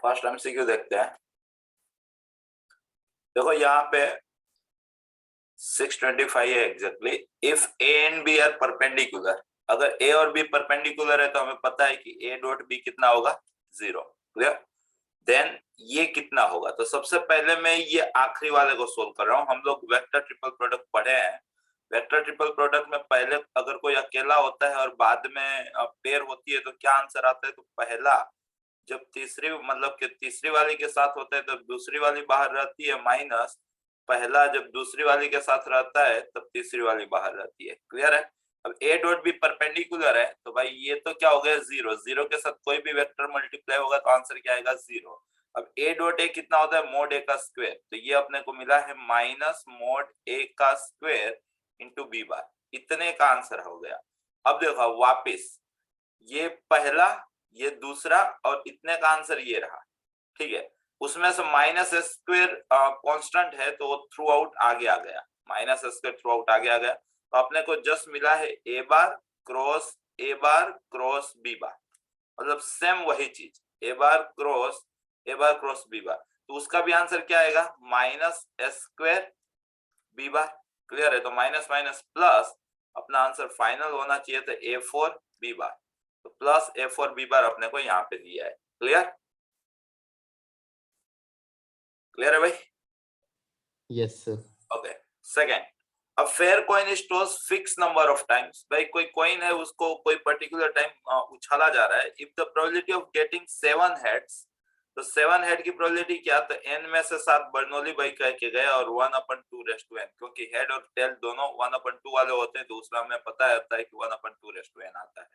First MCQ देखते हैं। देखो यहाँ पे 625 है exactly. If A and B are perpendicular, अगर ए और बी परपेंडिकुलर है तो हमें पता है कि ए डॉट बी कितना होगा, 0। क्लियर? देन ये कितना होगा, तो सबसे पहले मैं ये आखिरी वाले को सोल्व कर रहा हूँ। हम लोग वेक्टर ट्रिपल प्रोडक्ट पढ़े हैं। वेक्टर ट्रिपल प्रोडक्ट में पहले अगर कोई अकेला होता है और बाद में पेयर होती है तो क्या आंसर आता है, तो पहला जब तीसरी मतलब कि तीसरी वाली के साथ होता है तब दूसरी वाली बाहर रहती है, माइनस पहला जब दूसरी वाली के साथ रहता है तब तीसरी वाली बाहर रहती है। क्लियर है? अब ए डॉट बी परपेंडिकुलर है तो भाई ये तो क्या हो गया, 0। 0 के साथ कोई भी वेक्टर मल्टीप्लाई होगा तो आंसर क्या आएगा, 0। अब ए डॉट ए कितना होता है, मोड ए का स्क्वायर, तो ये अपने को मिला है माइनस मोड ए का स्क्वायर इंटू बी बार। इतने का आंसर हो गया। अब देखो वापिस ये पहला ये दूसरा और इतने का आंसर ये रहा। ठीक है, उसमें से माइनस स्क्वायर कांस्टेंट है तो वो थ्रू आउट आगे आ गया, माइनस स्क्वायर थ्रू आउट आगे आ गया। तो अपने को जस्ट मिला है ए बार क्रॉस बी बार, मतलब सेम वही चीज, ए बार क्रॉस बी बार। तो उसका भी आंसर क्या आएगा, minus square B bar. Clear है? तो माइनस माइनस प्लस अपना आंसर फाइनल होना चाहिए था ए फोर बी बार, तो plus A four B bar अपने को यहाँ पे दिया है। क्लियर? क्लियर है भाई? Yes sir. Okay. Second, a fair coin stores fixed number of times। भाई कोई कॉइन है उसको कोई पर्टिकुलर टाइम उछाला जा रहा है। if the probability of getting 7 heads, तो 7 हेड की प्रोबेबिलिटी क्या, तो n में से 7 बर्नौली भाई कह के गए और 1/2 क्योंकि हेड और टेल दोनों 1/2 वाले होते हैं तो उसमें हमें पता होता है कि 1/2 आता है।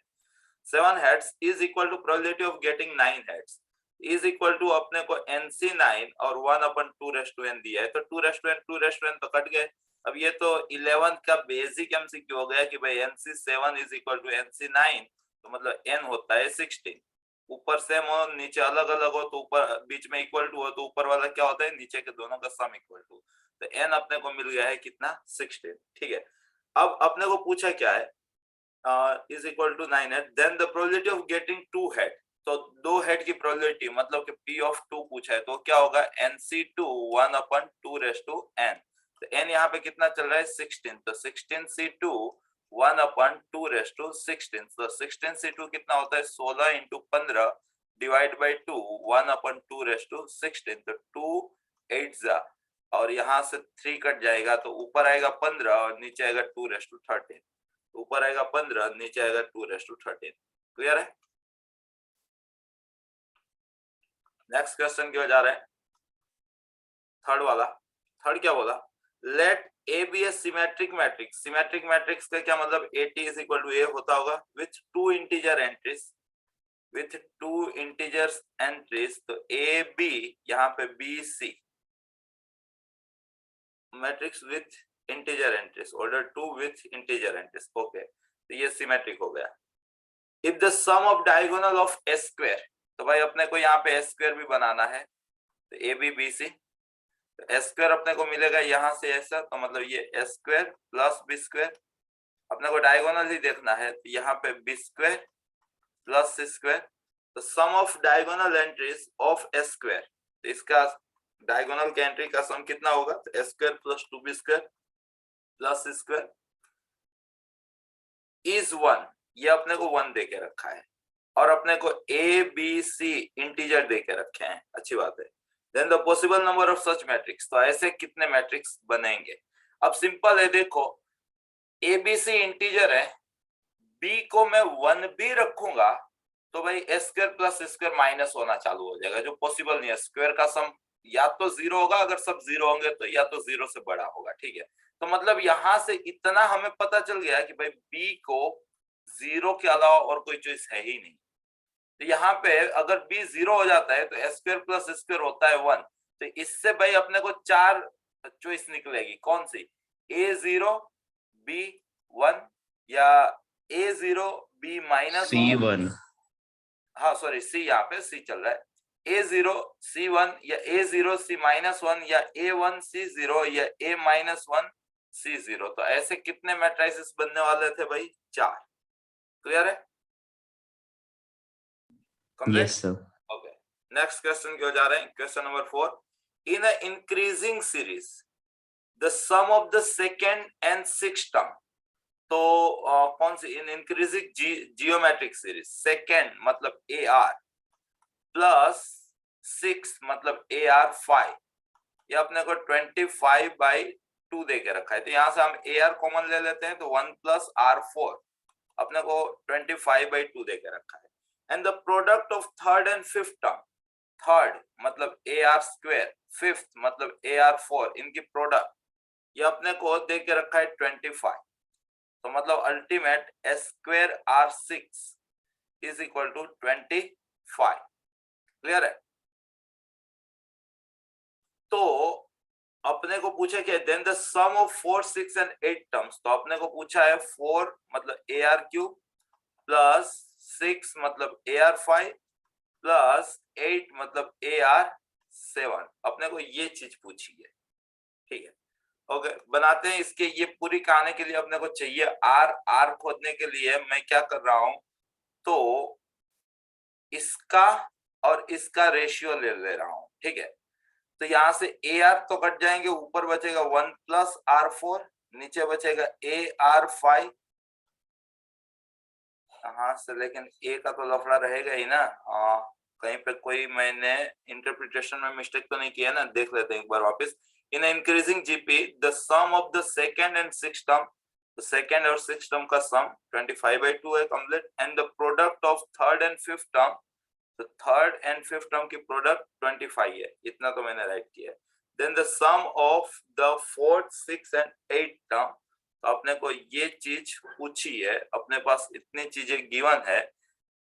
7 heads is equal to probability of getting 9 heads is equal to अपने को NC9 और 1/2 दिया है, तो 2 तो कट गए। अब ये तो 11 का बेसिक एमसीक्यू हो गया कि भाई NC7 is equal to NC9, तो मतलब n होता है 16। ऊपर सेम हो नीचे अलग अलग हो तो ऊपर बीच में इक्वल टू हो तो ऊपर वाला क्या होता है, नीचे के दोनों का सम इक्वल टू। तो n अपने को मिल गया है कितना, 16। ठीक है, अब अपने को पूछा क्या है, is equal to 9 head, then the probability of getting 2 head, तो 2 हेड की प्रोबेबिलिटी मतलब कि P of 2 पूछा है तो क्या होगा, NC2 1/2n। तो n यहाँ पे कितना चल रहा है, 16, तो 16C2 1/216, तो 16C2 कितना होता है, 16 इंटू 15 डिवाइड बाई 2 1/216, तो 2 8 और यहाँ से 3 कट जाएगा तो ऊपर आएगा 15 और नीचे आएगा 2/13। ऊपर आएगा 15 नीचे आएगा 2/13। क्लियर है? नेक्स्ट क्वेश्चन की ओर जा रहे हैं, थर्ड वाला। थर्ड क्या बोला, let A be a symmetric matrix. Symmetric matrix का क्या मतलब, AT is equal to A होता होगा with 2 integer entries, with 2 integers entries. तो ए बी यहाँ पे B C matrix with integer entries, order 2 with integer entries. Okay, तो ये सिमेट्रिक हो गया। If the sum of diagonal of A square, तो भाई अपने को यहाँ पे ए स्क्वायर भी बनाना है, तो ए बी बी सी, तो ए स्क्वायर अपने को मिलेगा यहाँ से ऐसा, तो मतलब ये A square plus B square. अपने को डायगोनल ही देखना है, तो यहाँ पे B square plus C square. तो sum of diagonal entries of A square, तो इसका डायगोनल के एंट्री का सम कितना होगा, तो A square plus 2b square plus C square is 1। ये अपने को 1 दे के रखा है और अपने को ए बी सी इंटीजर दे के रखे हैं, अच्छी बात है। Then the possible number of such matrix, तो ऐसे कितने मैट्रिक्स बनेंगे। अब सिंपल है, देखो ए बी सी इंटीजर है, बी को मैं 1 भी रखूंगा तो भाई A square plus square minus होना चालू हो जाएगा, जो पॉसिबल नहीं है। स्क्वायर का सम या तो 0 होगा, अगर सब 0 होंगे तो या तो 0 से बड़ा होगा। ठीक है, तो मतलब यहां से इतना हमें पता चल गया कि भाई बी को 0 के अलावा और कोई चॉइस है ही नहीं। तो यहाँ पे अगर b 0 हो जाता है तो ए स्क्वायर प्लस स्क्वायर होता है 1, तो इससे भाई अपने को 4 चॉइस निकलेगी, कौन सी, A0 B1 या A0 B माइनस C1, हाँ सॉरी सी, यहाँ पे सी चल रहा है, A0 C1 या A0 C माइनस 1 या A1 C0 या A माइनस 1 C0। तो ऐसे कितने मैट्रिसेस बनने वाले थे भाई, 4। क्लियर है? Yes sir. Okay, next question की ओर जा रहे हैं, question number 4। In a increasing series the sum of the second and six term, तो कौन सी in increasing geometric series, second मतलब ए आर प्लस 6 मतलब ए आर 5, ये अपने को 25/2 दे के रखा है, तो यहां से हम ए आर कॉमन ले लेते हैं, तो 1 प्लस आर 4 अपने को 25/2 दे के रखा है। And the product of third and fifth term, third मतलब ए आर स्क्वेयर, फिफ्थ मतलब ए आर 4, इनकी प्रोडक्ट ये अपने को दे के रखा है 25, तो मतलब ultimate S square R 6 is equal to 25। Clear है? तो अपने को पूछा क्या, then the sum of 4, 6 and 8 terms, तो अपने को पूछा है 4 मतलब ए आर क्यूब प्लस 6 मतलब ए आर 5 प्लस 8 मतलब ए आर 7, अपने को ये चीज पूछी है। ठीक है, ओके, बनाते हैं इसके। ये पूरी कहानी के लिए अपने को चाहिए आर, आर खोदने के लिए मैं क्या कर रहा हूं, तो इसका और इसका रेशियो ले ले रहा हूं। ठीक है, तो यहां से ए आर तो कट जाएंगे, ऊपर बचेगा 1 प्लस आर 4, नीचे बचेगा ए आर 5, हाँ से, लेकिन ए का तो लफड़ा रहेगा ही ना। हाँ, कहीं पे कोई मैंने इंटरप्रिटेशन में मिस्टेक तो नहीं किया ना, देख लेते हैं एक बार वापस। In increasing GP the sum of the second and six term, तो सेकेंड और सिक्स टर्म का सम 25/2 है complete, and the product of third and fifth term, तो थर्ड एंड फिफ्थ टर्म की प्रोडक्ट 25 है, इतना तो मैंने राइट किया है। Then the sum of the fourth, six and eight term, तो अपने को ये चीज पूछी है, अपने पास इतनी चीजें गिवन है,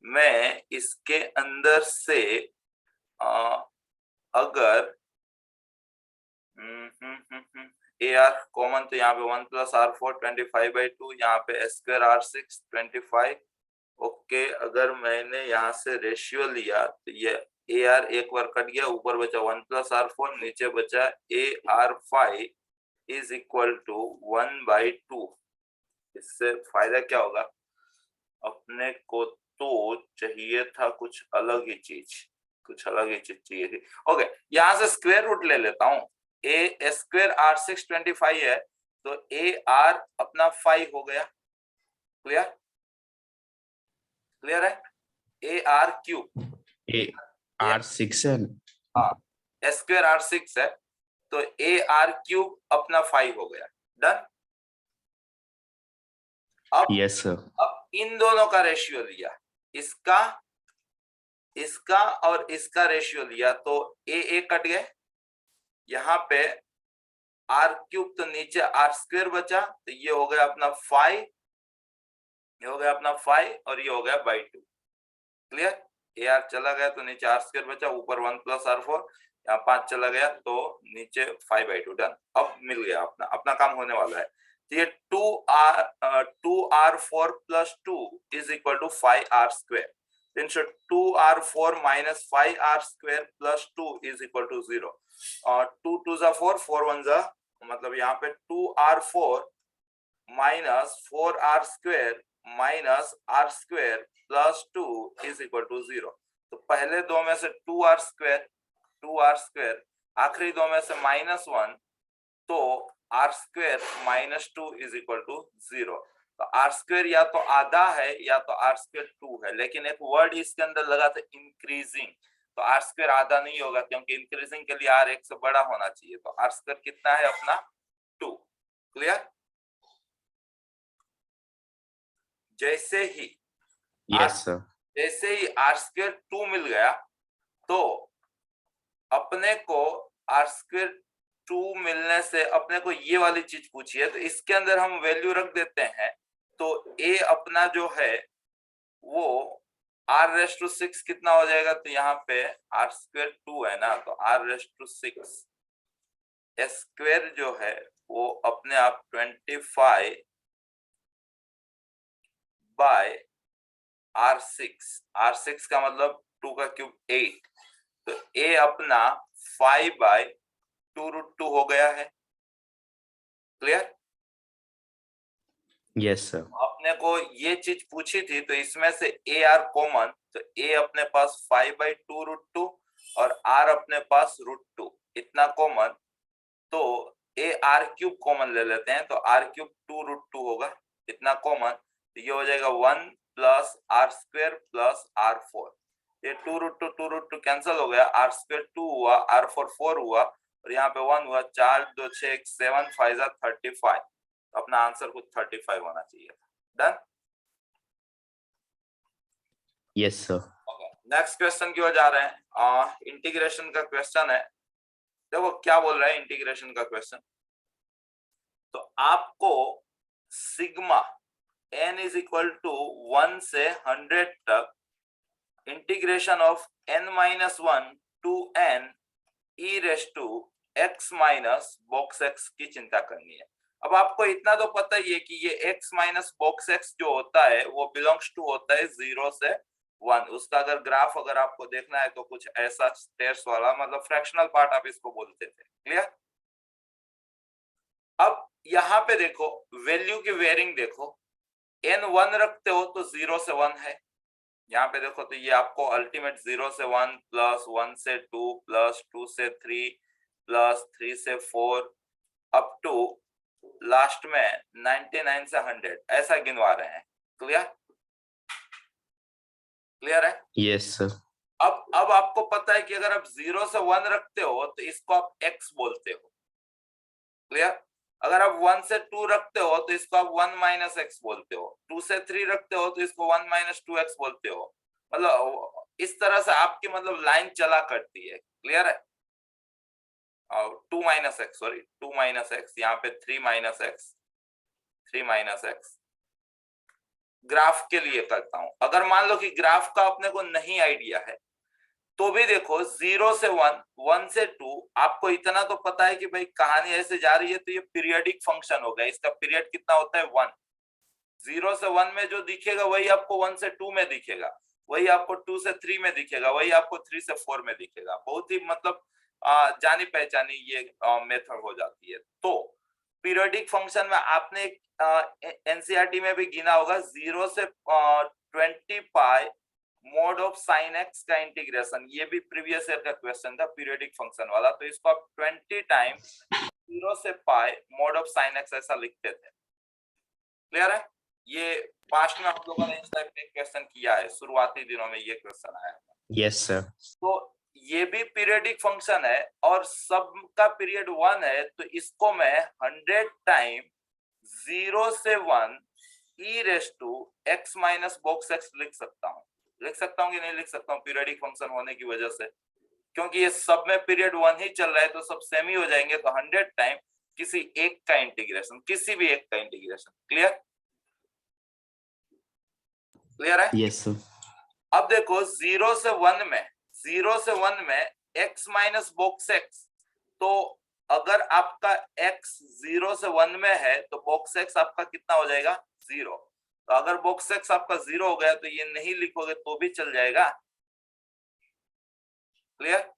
मैं इसके अंदर से अगर ए आर कॉमन, तो यहाँ पे 1 प्लस आर 4 25/2, यहाँ पे एस स्क्वायर आर 6 25। ओके, अगर मैंने यहाँ से रेशियो लिया तो ये ए आर एक बार कट गया, ऊपर बचा 1 प्लस आर 4, नीचे बचा A R 5 is equal to 1/2। इससे फायदा क्या होगा, अपने को तो चाहिए था कुछ अलग ही चीज, कुछ अलग ही चीज चाहिए थी। ओके, यहां से स्क्वायर रूट ले लेता हूं, ए स्क्वायर आर 6 25 है, तो ए आर अपना 5 हो गया। क्लियर? क्लियर है? A R cube, A R 6 है। हाँ, एस स्क्वायर आर 6 है, तो ए आर क्यूब अपना 5 हो गया। डन? अब यस सर। अब इन दोनों का रेशियो लिया, इसका इसका और इसका रेशियो लिया, तो ए कट गए, यहाँ पे आर क्यूब, तो नीचे आर स्क्वायर बचा, तो ये हो गया अपना 5, ये हो गया अपना 5 और ये हो गया बाई 2। क्लियर? ए आर चला गया तो नीचे आर स्क्वायर बचा, ऊपर 1 प्लस आर 4, यहाँ 5 चला गया तो नीचे 5/2। डन, अब मिल गया, अपना अपना काम होने वाला है। तो ये 2r4 plus 2 is equal to 5r square, then so 2r4 minus 5r square plus 2 is equal to 0. 2 2s are 4, 4 1s are, मतलब यहाँ पे 2r4 minus 4r square minus r square plus 2 is equal to 0. तो पहले दो में से 2r square, आखिरी दो में से -1, तो r square minus 2 is equal to 0. तो आर स्क्वेयर या तो आधा है या तो आर स्क्वेयर 2 है, लेकिन एक वर्ड इसके अंदर लगा था इंक्रीजिंग, तो आर स्क्वेयर आधा नहीं होगा, क्योंकि इंक्रीजिंग के लिए आर 1 से बड़ा होना चाहिए, तो आर स्क्वेयर कितना है अपना 2। क्लियर? जैसे ही यस सर। जैसे ही आर स्क्वेयर 2 मिल गया, तो अपने को आर स्क्वेयर 2 मिलने से अपने को ये वाली चीज पूछी है, तो इसके अंदर हम वैल्यू रख देते हैं, तो a अपना जो है वो r⁻6 कितना हो जाएगा, तो यहाँ पे r स्क्वायर 2 है ना, तो r⁻6 एस स्क्वायर जो है वो अपने आप 25 बाय r6 का मतलब 2 का क्यूब 8, तो a अपना 5/2√2 हो गया है। क्लियर? Yes sir. अपने को ये चीज पूछी थी, तो इसमें से ए आर कॉमन, तो ए अपने पास 5/2√2 और r अपने पास √2 इतना कॉमन, तो ए आर क्यूब कॉमन ले लेते हैं, तो आर क्यूब 2√2 होगा इतना कॉमन, तो ये हो जाएगा 1 plus are square plus r4। ये 2√2 कैंसिल हो गया, आर स्क्वायर 2 हुआ, r4 4 हुआ, और यहाँ पे 1 हुआ, 4 2 6 7 5 35। अपना आंसर कुछ 35 होना चाहिए। Done. Yes sir. Next question की ओर जा रहे हैं। इंटीग्रेशन का क्वेश्चन है। देखो क्या बोल रहा है इंटीग्रेशन का क्वेश्चन। तो आपको sigma n is equal to 1 से 100 तक integration of n-1 to n e raise to x minus box x की चिंता करनी है। अब आपको इतना तो पता ही है कि ये x माइनस बॉक्स x जो होता है वो बिलोंग्स टू होता है 0 से 1। उसका अगर ग्राफ अगर आपको देखना है तो कुछ ऐसा स्टेयर्स वाला, मतलब फ्रैक्शनल पार्ट आप इसको बोलते थे। क्लियर। अब यहाँ पे देखो वैल्यू की वेयरिंग देखो, n 1 रखते हो तो 0 से 1 है। यहाँ पे देखो तो ये आपको अल्टीमेट 0 से 1 प्लस 1 से 2 प्लस 2 से 3 प्लस 3 से 4 अप टू लास्ट में 99 से 100 ऐसा गिनवा रहे हैं। क्लियर। क्लियर है। Yes sir. अब आपको पता है कि अगर आप 0 से 1 रखते हो तो इसको आप x बोलते हो। क्लियर। अगर आप 1 से 2 रखते हो तो इसको आप 1 माइनस x बोलते हो। 2 से 3 रखते हो तो इसको 1 माइनस 2x बोलते हो। मतलब इस तरह से आपकी मतलब लाइन चला करती है। क्लियर है। 2 minus x, sorry 2 minus x, यहाँ पे 3 minus x, 3 minus x. Graph के लिए करता हूं। अगर मान लो कि ग्राफ का अपने को नहीं आइडिया है तो भी देखो 0 से 1, 1 से 2, आपको इतना तो पता है कि भाई कहानी ऐसे जा रही है तो ये पीरियोडिक फंक्शन होगा। इसका पीरियड कितना होता है 1। 0 से 1 में जो दिखेगा वही आपको 1 से 2 में दिखेगा, वही आपको 2 से 3 में दिखेगा, वही आपको 3 से 4 में दिखेगा। बहुत ही मतलब जानी पहचानी ये मेथड हो जाती है। तो पीरियोडिक फंक्शन में आपने एनसीईआरटी में भी गिना होगा 0 से 20 पाई मोड ऑफ साइन एक्स का इंटीग्रेशन। ये भी प्रीवियस ईयर का क्वेश्चन था पीरियोडिक फंक्शन वाला। तो इसको आप 20 टाइम 0 से पाई मोड ऑफ साइन एक्स ऐसा लिखते थे। क्लियर है। ये पास्ट में हम लोगों ने इस टाइप के क्वेश्चन किया है, शुरुआती दिनों में ये क्वेश्चन आया था। Yes sir. तो ये भी पीरियोडिक फंक्शन है और सबका पीरियड 1 है, तो इसको मैं 100 टाइम 0 से 1 e raise to x minus box x लिख सकता हूँ। लिख सकता हूँ कि नहीं लिख सकता हूँ पीरियोडिक फंक्शन होने की वजह से, क्योंकि ये सब में पीरियड 1 ही चल रहा है तो सब सेम ही हो जाएंगे। तो 100 टाइम किसी एक का इंटीग्रेशन, किसी भी एक का इंटीग्रेशन। क्लियर। क्लियर है। Yes sir. अब देखो 0 से 1 में, 0 से 1 में x माइनस बॉक्स x, तो अगर आपका x 0 से 1 में है तो बॉक्स x आपका कितना हो जाएगा 0। तो अगर बॉक्स x आपका 0 हो गया तो ये नहीं लिखोगे तो भी चल जाएगा। क्लियर।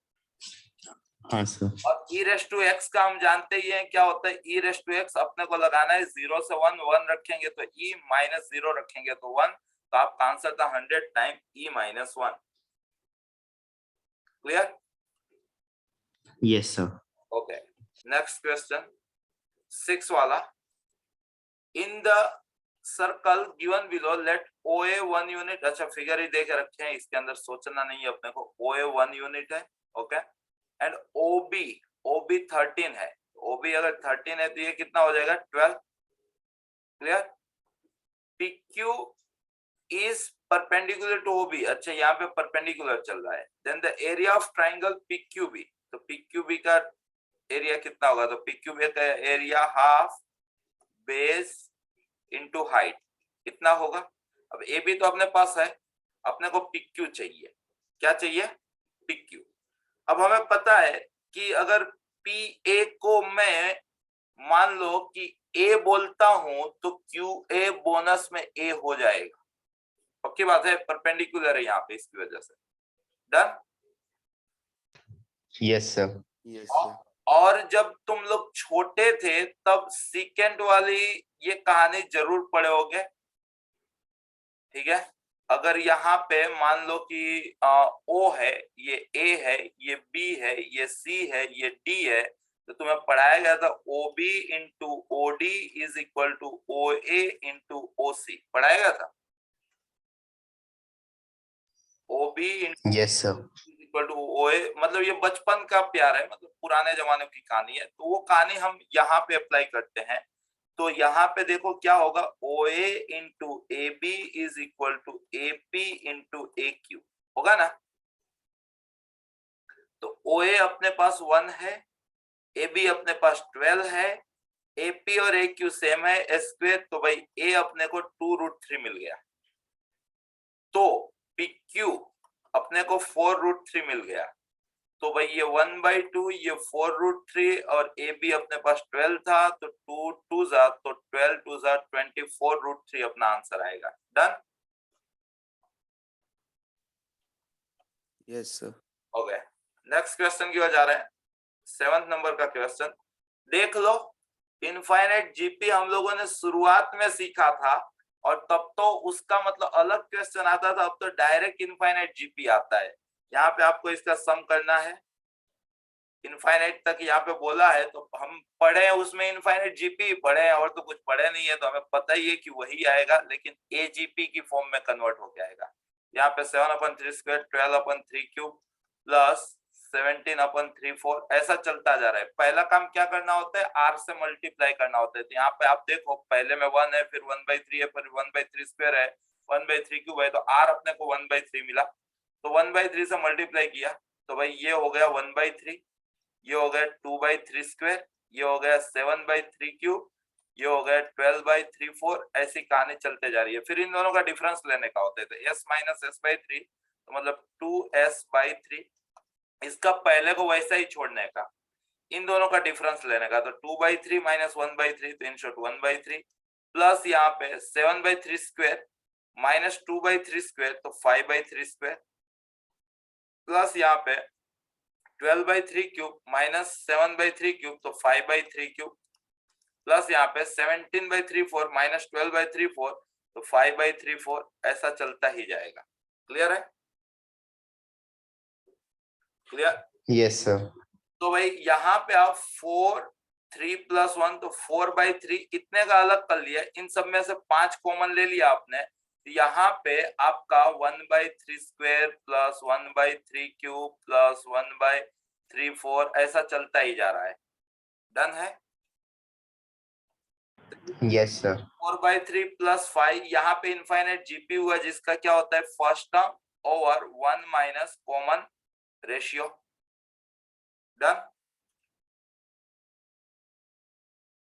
हाँ सर। और e रेस टू x का हम जानते ही हैं क्या होता है। e रेस टू x अपने को लगाना है 0 से 1, 1 रखेंगे तो e माइनस 0 रखेंगे तो 1, तो आपका आंसर था 100 time e minus 1। Clear. Yes sir. Okay. Next question 6 वाला। In the circle given below let OA 1 unit. अच्छा फिगर ही देख रखे हैं, इसके अंदर सोचना नहीं है अपने को। OA 1 यूनिट है, ओके, एंड OB 13 है। OB अगर 13 है तो ये कितना हो जाएगा 12। Clear. PQ is perpendicular to OB। अच्छा यहाँ पे परपेंडिकुलर चल रहा है। Then the area of triangle PQB, तो PQB का एरिया कितना होगा। तो PQB का area half base into height कितना होगा। अब AB तो अपने पास है, अपने को PQ चाहिए। क्या चाहिए PQ। अब हमें पता है कि अगर PA को मैं मान लो कि A बोलता हूं तो QA बोनस में A हो जाएगा। पक्की बात है, परपेंडिकुलर है यहाँ पे इसकी वजह से। Done. Yes sir. Yes sir. और जब तुम लोग छोटे थे तब सीकेंट वाली ये कहानी जरूर पढ़े होगे। ठीक है। अगर यहाँ पे मान लो कि O है, ये A है, ये B है, ये C है, ये D है, तो तुम्हें पढ़ाया गया था OB into OD is equal to OA into OC, पढ़ाया गया था। OB into Yes, sir. Equal to OA, मतलब ये बचपन का प्यार है, मतलब पुराने जमाने की कहानी है, तो वो कहानी हम यहाँ पे अप्लाई करते हैं। तो यहाँ पे देखो क्या होगा, OA into AB is equal to AP into AQ होगा ना। तो OA अपने पास 1 है, AB अपने पास 12 है, AP और AQ सेम है स्क्वायर, तो भाई A अपने को 2√3 मिल गया। तो PQ अपने को 4√3 मिल गया। तो भाई ये 1/2, ये 4√3 और ए बी अपने पास 12 था, तो 2 2 जा तो 12 2 जा 24√3 अपना आंसर आएगा। Done, yes sir. हो गया। नेक्स्ट क्वेश्चन की ओर जा रहे हैं, 7th नंबर का क्वेश्चन देख लो। इनफाइनाइट जीपी हम लोगों ने शुरुआत में सीखा था, और तब तो उसका मतलब अलग क्वेश्चन आता था, अब तो डायरेक्ट इनफाइनाइट जीपी आता है। यहाँ पे आपको इसका सम करना है, इनफाइनाइट तक यहाँ पे बोला है, तो हम पढ़े हैं उसमें इनफाइनाइट जीपी पढ़े हैं, और तो कुछ पढ़े नहीं है, तो हमें पता ही है कि वही आएगा, लेकिन एजीपी की फॉर्म में कन्वर्ट होके आएगा। यहाँ पे 7/3 स्क्वायर 12/3 क्यूब प्लस 17/3/4 ऐसा चलता जा रहा है। पहला काम क्या करना होता है, आर से मल्टीप्लाई करना होता है। तो यहाँ पे आप देखो, पहले में 1 है, फिर 1/3 है, फिर 1/3 स्क्वायर है, 1/3 क्यूब है, तो आर अपने को 1/3 मिला। तो 1/3 से मल्टीप्लाई किया, तो भाई ये हो गया 1/3, ये हो गया 2/3 स्क्वायर, ये हो गया 7/3 क्यूब, ये हो गया 12/3/4, ऐसी कहानी चलते जा रही है। फिर इन दोनों का डिफरेंस लेने का होता है, तो s माइनस s/3, तो मतलब 2s/3, इसका पहले को वैसा ही छोड़ने का, इन दोनों का डिफरेंस लेने का, तो 2/3 माइनस 1/3, तो इन शॉर्ट 1/3, प्लस यहाँ पे 7/3 स्क्वायर माइनस 2/3 स्क्वायर, तो 5/3 स्क्वायर, प्लस यहाँ पे 12/3 क्यूब माइनस 7/3 क्यूब, तो 5/3 क्यूब, प्लस यहाँ पे 17/3/4 माइनस 12/3/4, तो 5/3/4, ऐसा चलता ही जाएगा। क्लियर है? क्लियर? Yes, sir. तो भाई यहाँ पे आप 4 3 + 1, तो 4/3 इतने का अलग कर लिया, इन सब में से 5 कॉमन ले लिया आपने, यहाँ पे आपका 1/3 स्क्वायर प्लस 1/3 क्यूब प्लस 1/3/4 ऐसा चलता ही जा रहा है। डन है? Yes, sir. 4/3 + 5, यहाँ पे इनफाइनाइट जीपी हुआ, जिसका क्या होता है, first term over 1 minus common ratio. Done?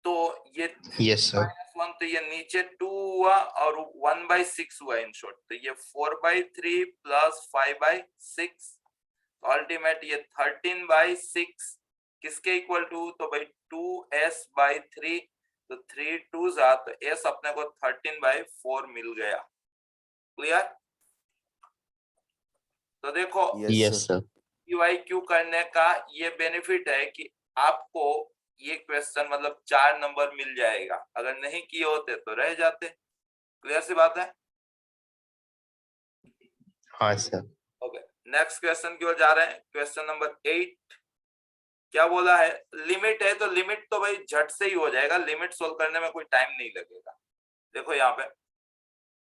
तो ये Yes, sir. -1, तो ये नीचे 2 हुआ और 1/6 हुआ इन शॉर्ट, तो ये 4/3 + 5/6, अल्टीमेट ये 13/6 किसके इक्वल टू, तो भाई 2s/3, तो 3 2 जा, तो s अपने को 13/4 मिल गया। क्लियर? तो देखो Yes, sir. QIQ करने का ये बेनिफिट है कि आपको ये क्वेश्चन मतलब 4 नंबर मिल जाएगा, अगर नहीं किए होते तो रह जाते। क्लियर सी बात है? हाँ, sir. ओके, नेक्स्ट क्वेश्चन की ओर जा रहे हैं, क्वेश्चन नंबर 8। क्या बोला है, लिमिट है, तो लिमिट तो भाई झट से ही हो जाएगा, लिमिट सोल्व करने में कोई टाइम नहीं लगेगा। देखो यहाँ पे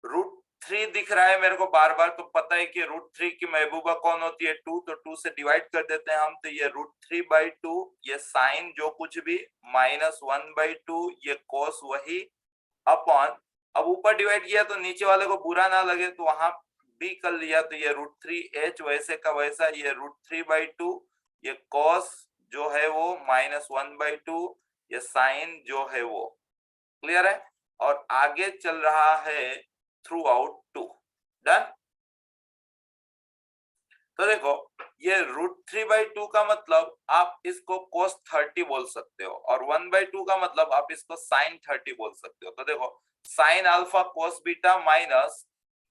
√3 दिख रहा है मेरे को बार बार, तो पता है कि √3 की महबूबा कौन होती है, 2, तो 2 से डिवाइड कर देते हैं हम, तो ये √3/2, ये साइन जो कुछ भी माइनस 1/2, ये कोस वही अपॉन, अब ऊपर डिवाइड किया तो नीचे वाले को बुरा ना लगे तो वहां भी कर लिया, तो ये √3h वैसे का वैसा, ये √3/2, ये कॉस जो है वो -1/2, ये साइन जो है वो। क्लियर है? और आगे चल रहा है थ्रू आउट 2। डन? तो देखो ये √3/2 का मतलब आप इसको cos 30 बोल सकते हो, और 1/2 का मतलब आप इसको sin 30 बोल सकते हो। तो देखो sin alpha cos beta minus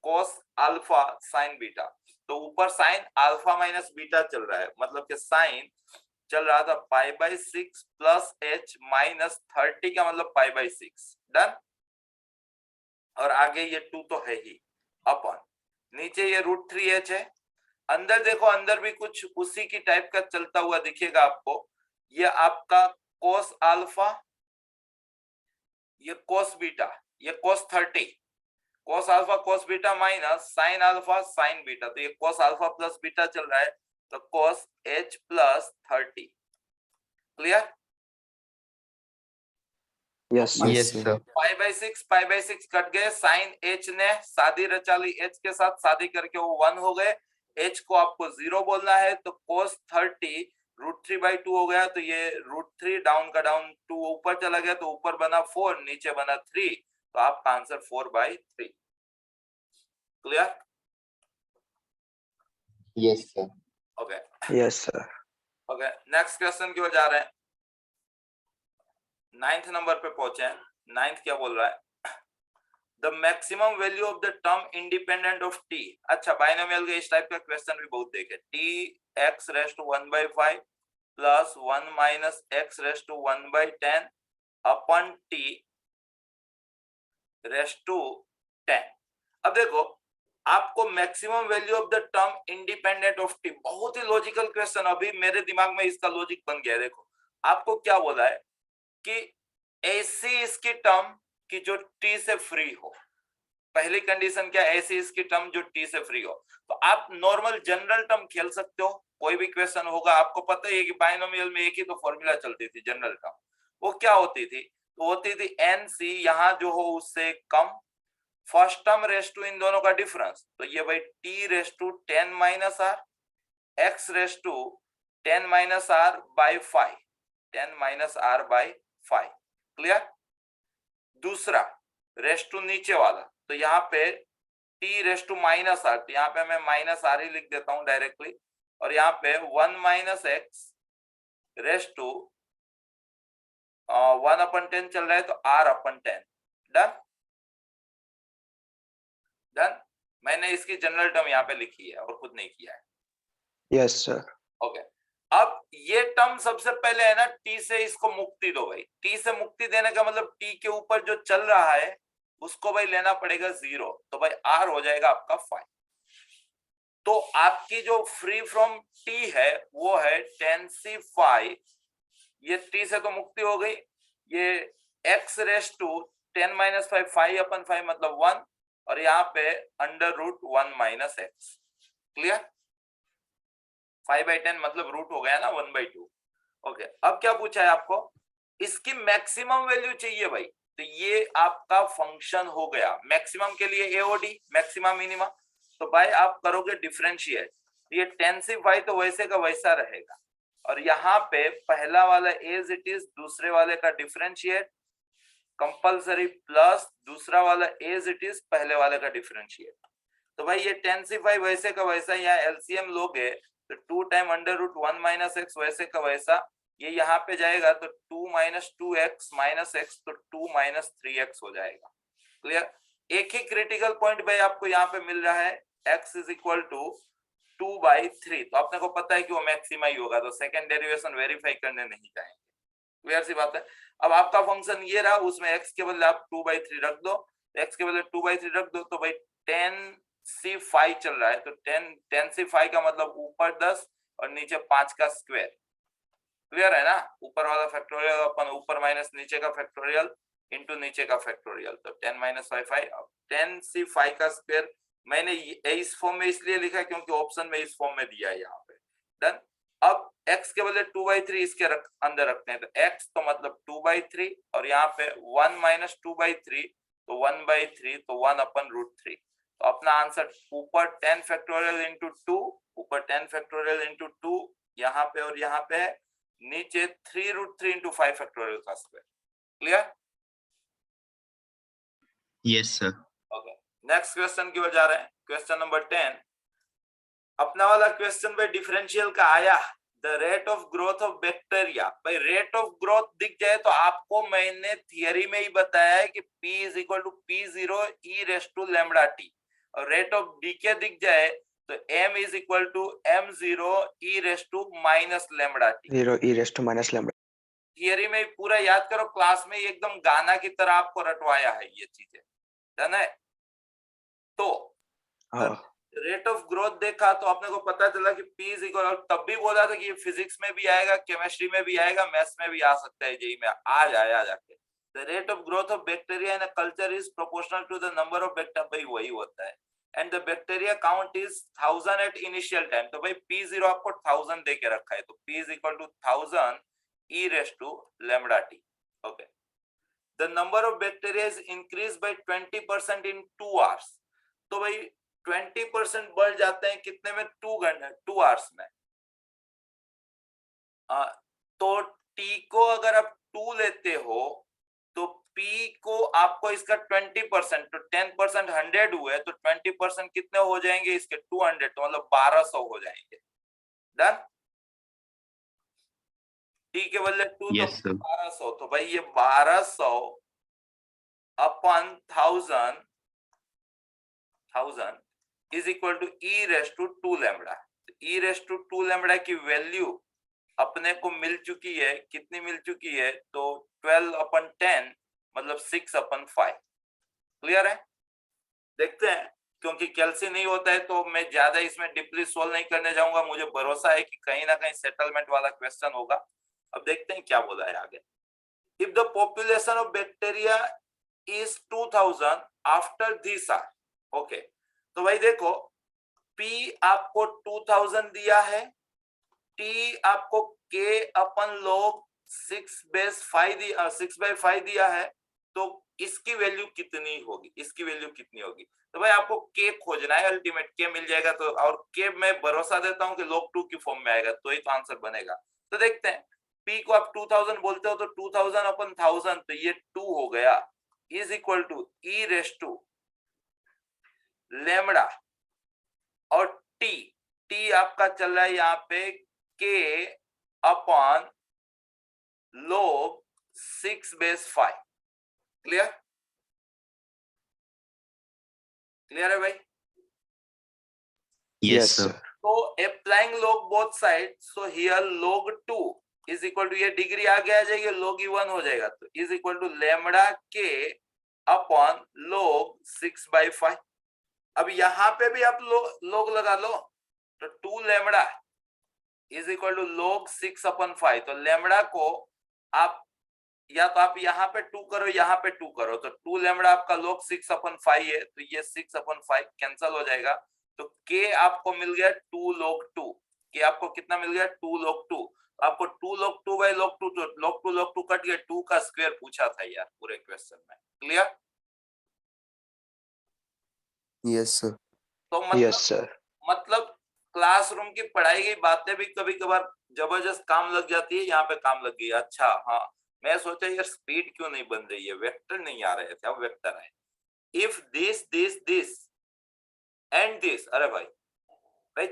cos alpha sin beta, तो ऊपर sin अल्फा माइनस बीटा चल रहा है, मतलब कि sin चल रहा था π/6 प्लस h माइनस 30 का मतलब π/6। डन? और आगे ये 2 तो है ही अपॉन, नीचे ये √3h है, अंदर देखो अंदर भी कुछ उसी की टाइप का चलता हुआ दिखेगा आपको। ये आपका cos अल्फा, ये cos बीटा, ये cos 30, cos alpha cos beta minus sin alpha sin beta, तो ये cos अल्फा प्लस बीटा चल रहा है, तो cos h plus 30। Clear? Yes, sir. Yes, sir. π/6 cut गए, साइन h ने शादी रचा ली h के साथ, शादी करके वो 1 हो गए, h को आपको 0 बोलना है, तो cos 30 √3/2 हो गया, तो ये √3 डाउन का डाउन 2 ऊपर चला गया, तो ऊपर बना 4, नीचे बना 3, तो आपका answer 4/3। Clear? Yes, sir. Okay Yes, sir. Okay, next question की ओर जा रहे हैं। 9th नंबर पे पहुंचे हैं। 9th क्या बोल रहा है? The maximum value of the term independent of T. अच्छा, बाइनोमियल के इस टाइप का क्वेश्चन भी बहुत देखे। t x raise to 1/5 plus 1 minus x raise to 1/10 अपन t रेज़ टू 10। अब देखो, आपको maximum value of the term independent of T, बहुत ही लॉजिकल क्वेश्चन, अभी मेरे दिमाग में इसका लॉजिक बन गया। देखो आपको क्या बोला है कि ऐसी इसकी टर्म की जो टी से फ्री हो। पहली कंडीशन क्या? ऐसी इसकी टर्म जो टी से फ्री हो। तो आप नॉर्मल जनरल टर्म खेल सकते हो, कोई भी क्वेश्चन होगा, आपको पता ही है कि बाइनोमियल में एक ही तो फॉर्मूला चलती थी जनरल टर्म। वो क्या होती थी? तो होती थी NC, यहां जो हो उससे कम, फर्स्ट टर्म रेज़ टू इन दोनों का डिफरेंस, तो ये भाई t raise to 10 minus r, x raise to 10 minus r by 5, 10 minus r by 5। Clear? दूसरा रेज़ टू नीचे वाला, तो यहाँ पे t raise to minus r, तो यहाँ पे मैं माइनस r ही लिख देता हूं डायरेक्टली, और यहाँ पे 1 माइनस x रेज़ टू 1/10 चल रहा है, तो r/10। डन? डन? मैंने इसकी जनरल टर्म यहाँ पे लिखी है और खुद नहीं किया है। Yes, sir. ओके, अब ये टर्म सबसे पहले है ना, टी से इसको मुक्ति दो भाई। टी से मुक्ति देने का मतलब टी के ऊपर जो चल रहा है उसको भाई लेना पड़ेगा 0, तो भाई r हो जाएगा आपका 5। तो आपकी जो फ्री फ्रॉम टी है वो है 10c5, ये टी से तो मुक्ति हो गई, ये x रेज़ टू 10 माइनस 5, 5/5 मतलब 1, और यहाँ पे √1 माइनस x। क्लियर? 5/10 मतलब रूट हो गया ना 1/2। ओके, अब क्या पूछा है आपको? इसकी मैक्सिमम वैल्यू चाहिए भाई, तो ये आपका फंक्शन हो गया। मैक्सिमम के लिए AOD, मैक्सिमा मिनिमा, तो भाई आप करोगे डिफरेंशिएट, ये 10c5 तो वैसे का वैसा रहेगा, और यहाँ पे पहला वाला एज इट इज, दूसरे वाले का डिफरेंशिएट कंपल्सरी, प्लस दूसरा वाला एज इट इज, पहले वाले का डिफरेंशिएट। तो भाई ये 10c5 वैसे का वैसा, यहाँ एलसीएम लोगे तो 2 टाइम √1 माइनस x वैसे का वैसा, ये यहाँ पे जाएगा तो 2 माइनस 2x माइनस x, तो 2 माइनस 3x हो जाएगा। क्लियर? एक ही क्रिटिकल पॉइंट भाई आपको यहाँ पे मिल रहा है, x इज इक्वल टू 2/3, तो आपने को पता है कि वो मैक्सिमा ही होगा, तो सेकंड डेरिवेशन वेरीफाई करने नहीं जाएंगे। क्लियर सी बात है? अब आपका फंक्शन ये रहा, उसमें x के बदले आप 2/3 रख दो, x के बदले 2/3 रख दो, तो भाई 10c5 चल रहा है, तो 10c5 का मतलब ऊपर 10 और नीचे 5 का स्क्वायर। क्लियर है ना? ऊपर वाला फैक्टोरियल अपन ऊपर माइनस नीचे का फैक्टोरियल इनटू नीचे का फैक्टोरियल, तो 10 माइनस 5 10c5 का स्क्वायर। मैंने इस फॉर्म में इसलिए लिखा है क्योंकि ऑप्शन में इस फॉर्म में दिया है यहाँ पे। डन? अब x के बदले 2/3 इसके अंदर रखते हैं, तो x तो मतलब 2/3, और यहाँ पे 1 माइनस 2/3 तो 1/3, तो 1/√3। तो अपना आंसर ऊपर 10 फैक्टोरियल इंटू 2, ऊपर 10 फैक्टोरियल इंटू 2 यहाँ पे, और यहाँ पे नीचे 3√3 इंटू 5 फैक्टोरियल का square. Clear? Yes, sir. Okay, next question की ओर जा रहे हैं। क्वेश्चन नंबर 10, अपना वाला क्वेश्चन पे डिफरेंशियल का आया, the rate of growth of bacteria. भाई रेट ऑफ ग्रोथ दिख जाए तो आपको मैंने थियरी में ही बताया है कि p is equal to p0 e raise to lambda t, और रेट ऑफ डीके दिख जाए तो m is equal to m0 e raise to minus lambda t। 0 e raised to minus lambda. Theory में पूरा याद करो, क्लास में एकदम गाना की तरह आपको रटवाया है ये चीजें। डन है? तो हाँ. रेट ऑफ ग्रोथ देखा तो आपने को पता चला कि P इज इक्वल, और तब भी बोला था कि ये फिजिक्स में भी आएगा, केमिस्ट्री में भी आएगा, मैथ्स में भी आ सकता है, जेई में आज आया जाके। The rate of growth of bacteria in a culture is proportional to the number of bacteria, भाई वही होता है। And the bacteria count is 1000 at initial time, तो भाई P0 आपको 1000 दे के रखा है, तो P is equal to 1000 e raise to lambda t। Okay, the number of bacteria is increase by 20% in 2 hours, तो भाई 20% बढ़ जाते हैं कितने में, 2 आवर्स में। तो T को अगर आप 2 लेते हो तो P को आपको इसका 20%, तो 10% 100 हुए, तो 20% कितने हो जाएंगे इसके, 200, तो मतलब 1200 हो जाएंगे। डन। T के बदले 2 Yes, तो sir. 1200, तो भाई ये 1200 अपन 1000 is equal to e raise to 2 lambda. e raise to 2 lambda की वैल्यू अपने को मिल चुकी है, कितनी मिल चुकी है, तो 12/10 मतलब 6/5। क्लियर है? देखते हैं, क्योंकि कैल्सी नहीं होता है तो मैं ज्यादा इसमें डीपली सोल्व नहीं करने जाऊंगा, मुझे भरोसा है कि कहीं ना कहीं सेटलमेंट वाला क्वेश्चन होगा। अब देखते हैं क्या बोला है आगे। If the population of bacteria is 2000 after this r, okay, तो भाई देखो P आपको 2000 दिया है, T आपको K अपन लोग 6/5 दिया है, तो इसकी वैल्यू कितनी होगी, इसकी वैल्यू कितनी होगी, तो भाई आपको K खोजना है, अल्टीमेट K मिल जाएगा, तो और K मैं भरोसा देता हूं कि log 2 की फॉर्म में आएगा, तो ही तो आंसर बनेगा। तो देखते हैं, P को आप 2000 बोलते हो तो 2000/1000, तो ये 2 हो गया, is equal to e raise to lambda, और T आपका चल रहा है यहाँ पे K upon log 6/5। Clear? Clear है भाई? Yes, sir. तो applying log both sides, so here log 2 is equal to, ये डिग्री आगे आ जाएगी, log 1 हो जाएगा, तो is equal to lambda K upon log 6/5। अब यहाँ पे भी आप log लगा लो, तो 2 lambda is equal to log 6/5, तो लैम्डा को आप या तो आप यहाँ पे 2 करो, यहाँ पे 2 करो, तो 2 लैम्डा आपका log 6/5 है, तो ये 6/5 कैंसल हो जाएगा, तो K आपको मिल गया 2 log 2। K आपको कितना मिल गया, 2 log 2, आपको 2 log 2 बाय log 2, तो log 2 कट गया, 2 का स्क्वायर पूछा था यार पूरे क्वेश्चन में। क्लियर? Yes, sir. तो Yes, sir. मतलब क्लासरूम की पढ़ाई की बातें भी कभी कभार जबरदस्त काम लग जाती है, यहाँ पे काम लग गई। अच्छा हाँ, मैं सोचा यार स्पीड क्यों नहीं बन रही है, वेक्टर नहीं आ रहे थे, अब वेक्टर आए। इफ दिस एंड दिस, अरे भाई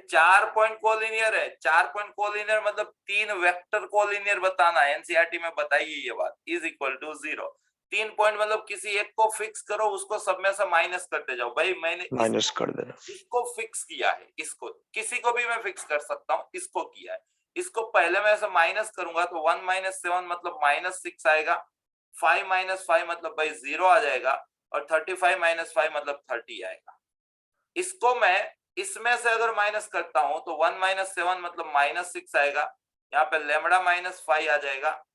4 पॉइंट कोलिनियर है, 4 पॉइंट कोलिनियर मतलब 3 वेक्टर कोलिनियर बताना है, एनसीईआरटी में बताइए ये बात, इज इक्वल टू 0। 3 पॉइंट मतलब किसी एक को फिक्स करो, उसको सब में से माइनस करते जाओ। भाई मैंने माइनस कर देना। इसको फिक्स किया है, इसको किसी को भी मैं फिक्स कर सकता हूँ, इसको किया है, इसको पहले मैं ऐसे माइनस करूंगा तो 1 - 7 मतलब -6 आएगा, 5 - 5 मतलब भाई 0 आ जाएगा, और 35 - 5 मतलब 30 आएगा। इसको मैं इसमें से अगर माइनस करता हूं तो 1 - 7 मतलब -6 आएगा, यहाँ पे लैम्डा -5 आ जाएगा,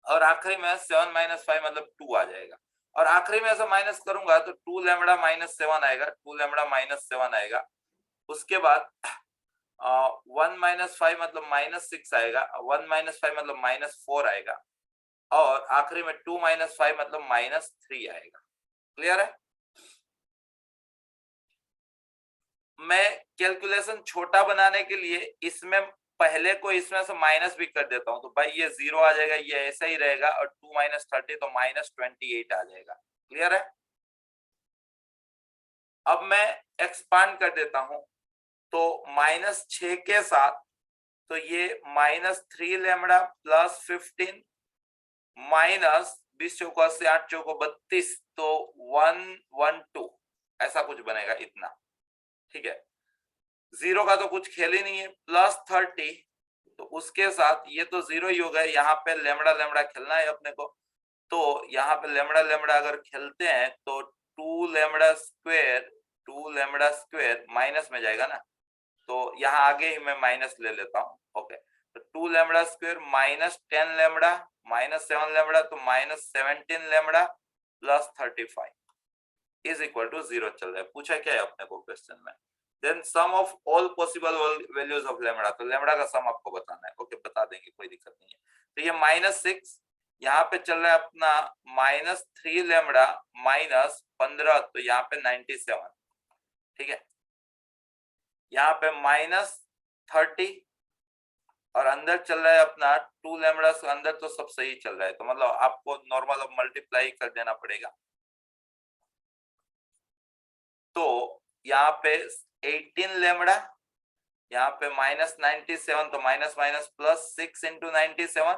और आखिरी में 7 - 5 मतलब 2 आ जाएगा, और आखिरी में ऐसा माइनस करूंगा तो 2 लैम्डा -7 आएगा, 2 लैम्डा -7 आएगा। उसके बाद 1 - 5 मतलब -6 आएगा, 1 - 5 मतलब -4 आएगा, और आखिरी में 2 - 5 मतलब -3 आएगा। क्लियर है? मैं कैलकुलेशन छोटा बनाने के लिए इसमें पहले को इसमें से माइनस भी कर देता हूं, तो भाई ये 0 आ जाएगा, ये ऐसा ही रहेगा, और 2 - 30 तो -28 आ जाएगा। क्लियर है? अब मैं एक्सपांड कर देता हूं, तो -6 के साथ तो ये -3 लैम्डा प्लस 15 माइनस 20 चौको 80, 8 चौको 32, तो 112 ऐसा कुछ बनेगा इतना। ठीक है, 0 का तो कुछ खेल ही नहीं है, प्लस 30, तो उसके साथ ये तो 0 ही हो गए, यहाँ पे लैम्डा लैम्डा खेलना है अपने को, तो यहाँ पे लैम्डा लैम्डा अगर खेलते हैं तो 2 lambda square 2 lambda square minus में जाएगा ना, तो यहाँ आगे ही मैं माइनस ले लेता हूँ। ओके, तो 2 lambda square minus 10 lambda minus 7 lambda, तो minus 17 lambda plus 35 is equal to 0 चल रहा है। पूछा क्या है अपने को क्वेश्चन में, then sum of all possible values of lambda, तो लैम्बडा का सम आपको बताना है। ओके, बता देंगे, कोई दिक्कत नहीं है। तो ये -6 यहाँ पे चल रहा है अपना -3 लैम्बडा माइनस 15, तो यहाँ पे 97, ठीक है। यहाँ पे -30 और अंदर चल रहा है अपना 2 लैम्बडा से अंदर, तो सब सही चल रहा है, तो मतलब आपको नॉर्मल अब मल्टीप्लाई कर देना पड़ेगा। तो यहाँ पे 18 लैम्बडा, यहाँ पे -97, तो minus minus plus 6 into 97।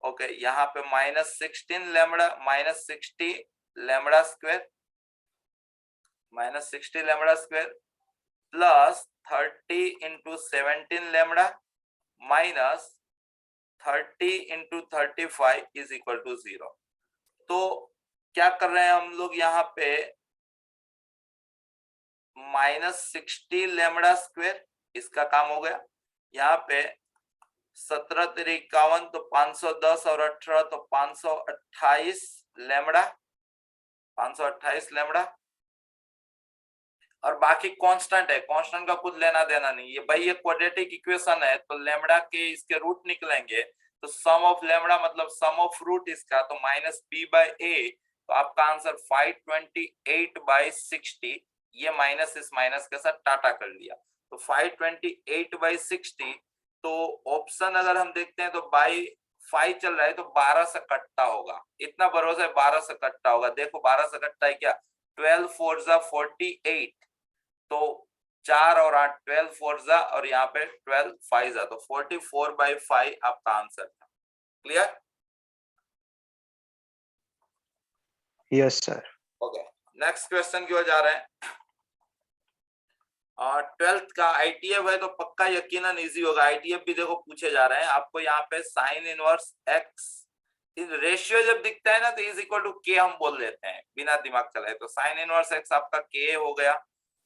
Okay, यहाँ पे -16 lambda -60 lambda square -60 lambda square plus 30 into 17 lambda minus 30 into 35 is equal to 0। तो क्या कर रहे हैं हम लोग यहाँ पे -60 लैम्बडा स्क्वायर, इसका काम हो गया। यहाँ पे 17 तेरे 51, तो 510 और 18, तो 528 लैम्बडा 528 लैम्बडा। और बाकी कांस्टेंट है, कांस्टेंट का कुछ लेना देना नहीं है भाई, ये क्वाड्रेटिक इक्वेशन है, तो लैम्बडा के इसके रूट निकलेंगे, तो सम ऑफ लैम्बडा मतलब सम ऑफ रूट इसका, तो -b/a, तो आपका आंसर 528/60। ये माइनस इस माइनस के साथ टाटा कर लिया, तो 528/60। तो ऑप्शन अगर हम देखते हैं तो बाई 5 चल रहा है, तो 12 से कटता होगा, इतना भरोसा है 12 से कटता होगा। देखो 12 से कटता है क्या, 12 4 जा 48, तो 4 और 8 12 4 जा, और यहाँ पे 12 5 जा, तो 44/5 आपका आंसर था। Clear? Yes sir. Okay, next question की ओर जा रहे हैं। 12th का आईटीएफ है, तो पक्का यकीनन इजी होगा। आईटीएफ भी देखो पूछे जा रहे हैं आपको। यहाँ पे साइन इनवर्स एक्स रेशियो जब दिखता है ना, तो इज इक्वल टू के हम बोल देते हैं बिना दिमाग चलाए। तो साइन इनवर्स एक्स आपका के हो गया,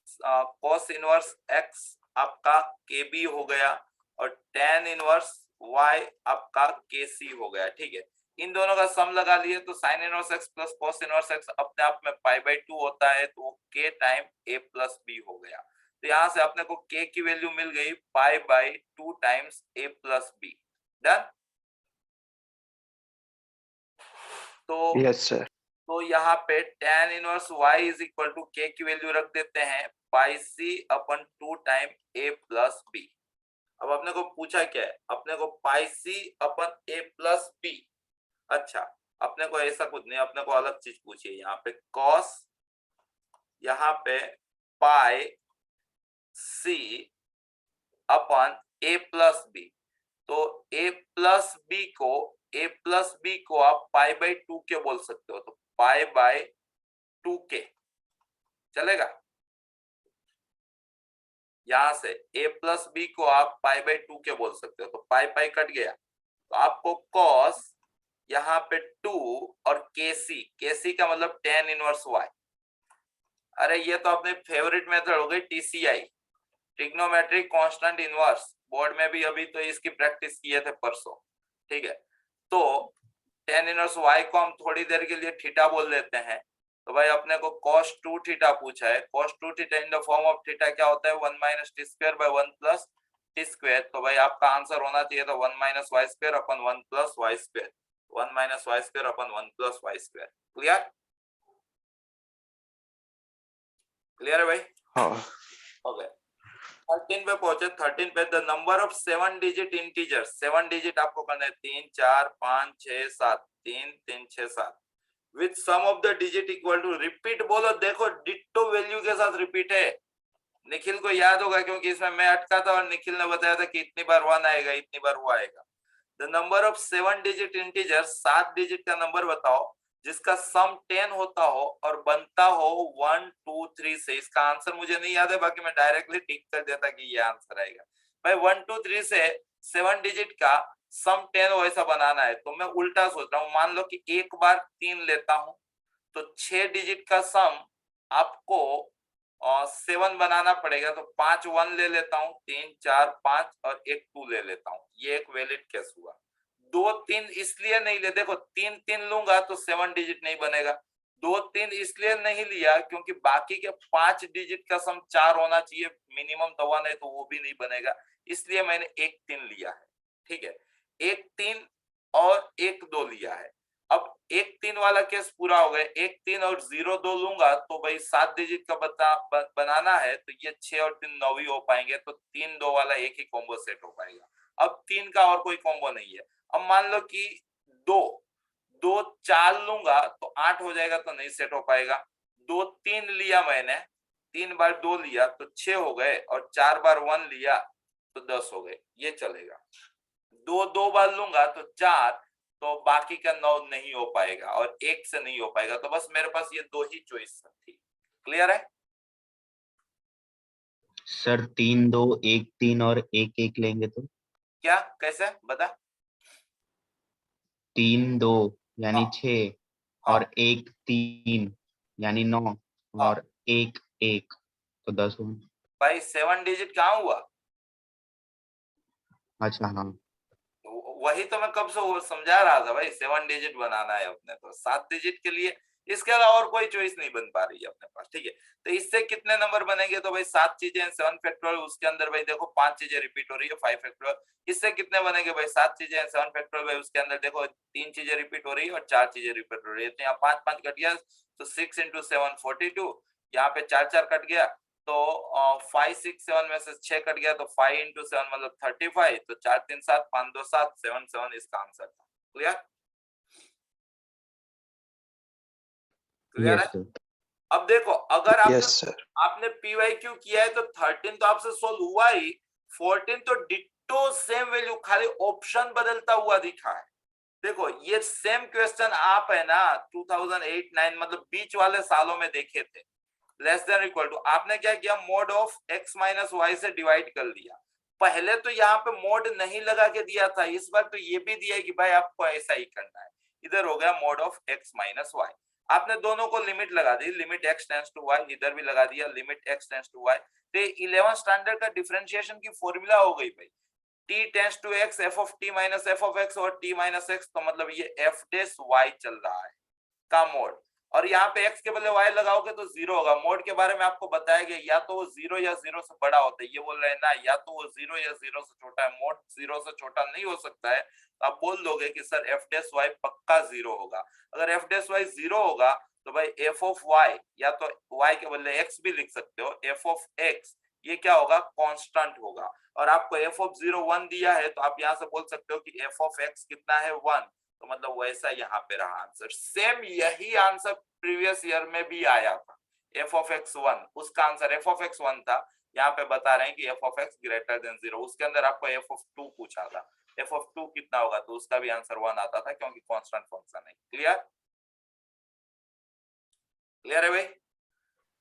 कॉस इनवर्स एक्स आपका के बी हो गया, और टेन इनवर्स वाई आपका के सी हो गया। ठीक है, इन दोनों का सम लगा लिए, तो sine inverse x plus cos inverse x अपने आप में π/2 होता है, तो के टाइम a प्लस बी हो गया। तो यहाँ से अपने को k की वैल्यू मिल गई π/2 times a plus B. Done? तो यस सर। तो यहाँ पे tan inverse y is equal to k की वैल्यू रख देते हैं πc/2 time a plus B. अब अपने को पूछा क्या है, अपने को πc/a प्लस बी। अच्छा, अपने को ऐसा कुछ नहीं, अपने को अलग चीज पूछिए। यहाँ पे cos, यहाँ पे pi c upon a plus b, तो a प्लस बी को आप π/2 के बोल सकते हो, तो π/2 के चलेगा। यहां से a प्लस बी को आप π/2 के बोल सकते हो, तो पाई कट गया, तो आपको cos यहाँ पे 2 और केसी का मतलब tan इनवर्स y। अरे ये तो अपने फेवरेट मेथड हो गई TCI, trigonometric constant inverse. Board में भी अभी तो इसकी प्रैक्टिस किए थे परसों। ठीक है, तो tan इनवर्स y को हम थोड़ी देर के लिए थीटा बोल देते हैं। तो भाई अपने को cos 2 थीटा पूछा है। cos 2 theta in the form of theta क्या होता है, 1 - t² / 1 + t²। तो भाई आपका आंसर होना चाहिए था 1 - y² अपन 1 + y², 1 - y² अपन 1 + y²। क्लियर? क्लियर है भाई? हाँ। ओके, 13 पे पहुंचे। 13 पे the number of 7 digit integers, 7 digit आपको करना है, 3 4 5 6 7, 3 3 6 7, with sum of the digit equal to, repeat बोलो, देखो डिट्टो वैल्यू के साथ रिपीट है। निखिल को याद होगा क्योंकि इसमें मैं अटका था और निखिल ने बताया था कि इतनी बार 1 आएगा, इतनी बार वो आएगा। The number of 7 digit integers, 7 digit का नंबर बताओ जिसका सम 10 होता हो और बनता हो 1 2 3 से। इसका आंसर मुझे नहीं याद है, बाकी मैं डायरेक्टली टिक कर देता कि ये आंसर आएगा। भाई 1 2 3 से 7 डिजिट का सम 10 हो ऐसा बनाना है, तो मैं उल्टा सोच रहा हूँ। मान लो कि एक बार 3 लेता हूं, तो 6 डिजिट का सम आपको और 7 बनाना पड़ेगा, तो 5 1 ले लेता हूँ, 3 4 5 और एक 2 ले लेता हूँ। ये एक वैलिड केस हुआ। 2 3 इसलिए नहीं ले, देखो 3 3 लूंगा तो 7 डिजिट नहीं बनेगा। 2 3 इसलिए नहीं लिया क्योंकि बाकी के 5 डिजिट का सम 4 होना चाहिए, मिनिमम तो 1 है, तो वो भी नहीं बनेगा, इसलिए मैंने 1 3 लिया है। ठीक है, 1 3 और 1 2 लिया है। अब 1 3 वाला केस पूरा हो गया। 1 3 और 0 2 लूंगा तो भाई 7 डिजिट का बनाना है, तो ये 6 और 3 9 ही हो पाएंगे, तो 3 2 वाला एक ही कॉम्बो सेट हो पाएगा। अब 3 का और कोई कॉम्बो नहीं है। अब मान लो कि 2 2 4 लूंगा तो 8 हो जाएगा, तो नहीं सेट हो पाएगा। 2 3 लिया मैंने, 3 बार 2 लिया तो 6 हो गए, और 4 बार 1 लिया तो 10 हो गए, ये चलेगा। 2 2 बार लूंगा तो 4, तो बाकी का 9 नहीं हो पाएगा, और 1 से नहीं हो पाएगा, तो बस मेरे पास ये 2 ही चॉइस थी। क्लियर है? सर 3 2 1 3 और 1 1 लेंगे तो? क्या, कैसे बता? 3 2 यानी हाँ 6 हाँ और 1 3 यानी 9 हाँ और 1 1 तो 10 हुआ। भाई 7 डिजिट कहाँ हुआ? अच्छा हाँ वही तो मैं कब से वो समझा रहा था भाई, 7 डिजिट बनाना है अपने, तो 7 डिजिट के लिए इसके अलावा और कोई चॉइस नहीं बन पा रही है अपने पास। ठीक है, तो इससे कितने नंबर बनेंगे? तो भाई 7 चीजें, 7 फैक्टोरियल, उसके अंदर भाई देखो 5 चीजें रिपीट हो रही है, 5 फैक्टोरियल। इससे कितने बनेंगे भाई? 7 चीजें, 7 फैक्टोरियल, भाई उसके अंदर देखो 3 चीजें रिपीट हो रही है और 4 चीजें रिपीट हो रही है, तो यहाँ 5 5 कट गया, तो 6 into 7 42, यहाँ पे 4 4 कट गया, तो 5 6 7 में से 6 कट गया, तो 5 into 7 मतलब 35, तो 4 3 7 5 2 7 7 7 इसका आंसर था। क्लियर? क्लियर यस है? सर अब देखो, अगर Yes, sir. आपने PYQ किया है तो 13 तो आपसे सोल्व हुआ ही, 14 तो डिट्टो सेम वैल्यू, खाली ऑप्शन बदलता हुआ दिखा है। देखो ये सेम क्वेश्चन आप है ना 2008-9 मतलब बीच वाले सालों में देखे थे। लेस देन इक्वल टू, आपने क्या किया, mod of x minus y से डिवाइड कर लिया। पहले तो यहाँ पे मोड नहीं लगा के दिया था, इस बार तो ये भी दिया है कि भाई आपको ऐसा ही करना है। इधर हो गया mod of x minus Y, आपने दोनों को लिमिट लगा दी, limit x tends to y, इधर भी लगा दिया limit x tends to y। तो 11 स्टैंडर्ड का डिफरेंशिएशन की फॉर्मूला हो गई भाई, t tends to x f of t minus f of x और t माइनस x, तो मतलब ये f डेस y चल रहा है का मोड, और यहाँ पे x के बदले y लगाओगे तो 0 होगा। मोड के बारे में आपको बताया गया, या तो वो 0 या 0 से बड़ा होता है, ये बोल रहे हैं ना, या तो वो 0 या 0 से छोटा है, मोड 0 से छोटा नहीं हो सकता है, तो आप बोल दोगे कि सर f डेस y पक्का 0 होगा। अगर f डेस y 0 होगा तो भाई f ऑफ y, या तो y के बदले x भी लिख सकते हो, f ऑफ x ये क्या होगा, कांस्टेंट होगा। और आपको f ऑफ 0 1 दिया है, तो आप यहाँ से बोल सकते हो कि f ऑफ x कितना है 1, तो मतलब वैसा यहाँ पे रहा आंसर। सेम यही आंसर प्रीवियस ईयर में भी आया था, f ऑफ x 1, उसका आंसर f ऑफ x 1 था। यहाँ पे बता रहे हैं कि f of x greater than 0, उसके अंदर आपको f ऑफ 2 पूछा था, f ऑफ 2 कितना होगा, तो उसका भी आंसर 1 आता था, क्योंकि कांस्टेंट फंक्शन है। क्लियर? क्लियर है भाई?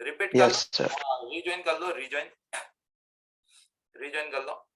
रिपीट कर Yes, sir. लो, रिज्वाइन कर लो, रिज्वाइन कर लो।